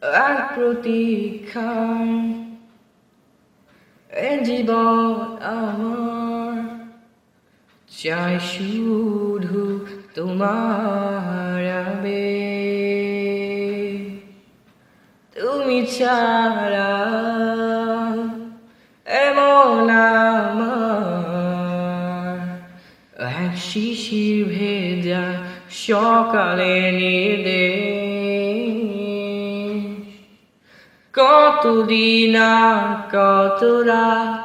এক প্রতীক্ষায় এ জীবন আমার চাই শুধু তোমার আবেগ। তুমি ছাড়া এমন আমার এক শিশির ভেজা সকালে নির্দেশ। কতদিন আর কত রাত,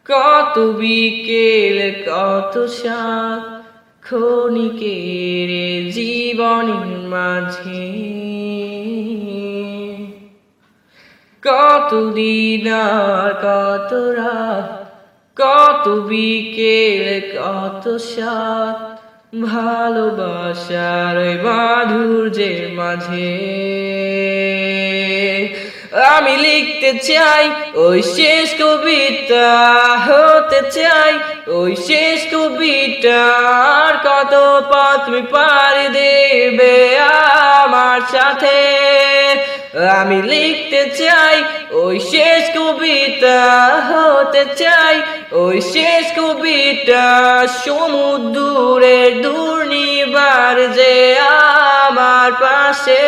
কত বিকেল, কত সাত ক্ষণিকের জীবনের মাঝে। কতদিন আর কত রাত, কত বিকেল, কত সাত ভালোবাসার ওই মাধুর্যের মাঝে। আমি লিখতে চাই ওই শেষ কবিতা, হতে চাই ওই শেষ কবিতার কত পথ তুমি পাড়ি দেবে আমার সাথে। আমি লিখতে চাই ওই শেষ কবিতা, হতে চাই ওই শেষ কবিতা সমুদ্রের দুর্নিবার যে আমার পাশে।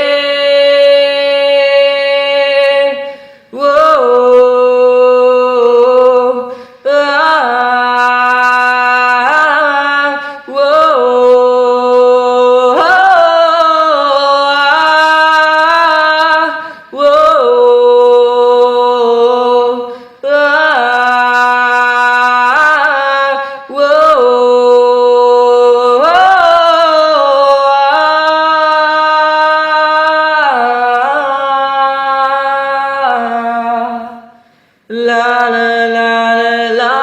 La la la la la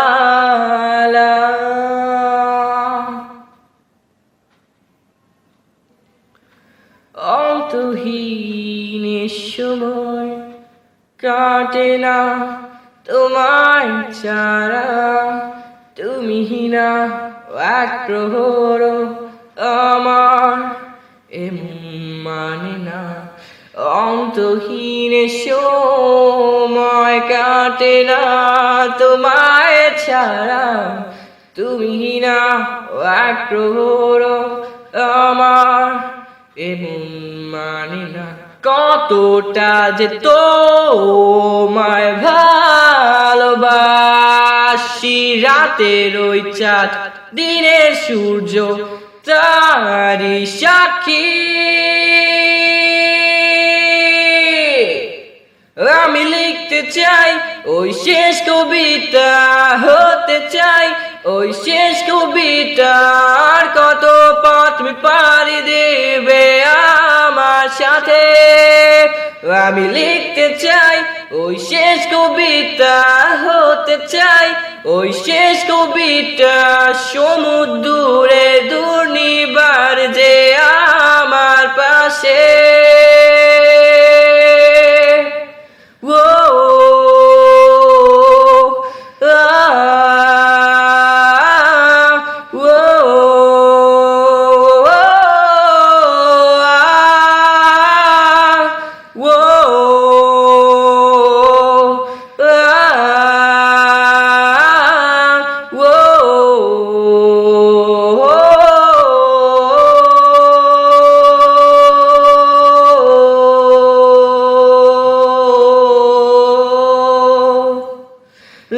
la। অন্তহীন সময় কাটে না তোমায় ছাড়া, তুমি না এক প্রহর আমার এমন মানে না। অন্তহীন সময় কাটে না তোমায় ছাড়া, তুমি না এক প্রহর আমার এমন মানে না। কতটা যে তোমায় ভালোবাসি, রাতের ওই চাঁদ দিনের সূর্য তারি সাক্ষী। আমি লিখতে চাই ওই শেষ কবিতা, হতে চাই ওই শেষ কবিতার কত পথ তুমি পাড়ি দেবে আমার সাথে। আমি লিখতে চাই ওই শেষ কবিতা, হতে চাই ওই শেষ কবিতা সমুদ্রের দুর্নিবার যে আমার পাশে।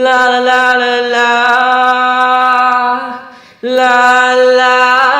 La la la la la la la.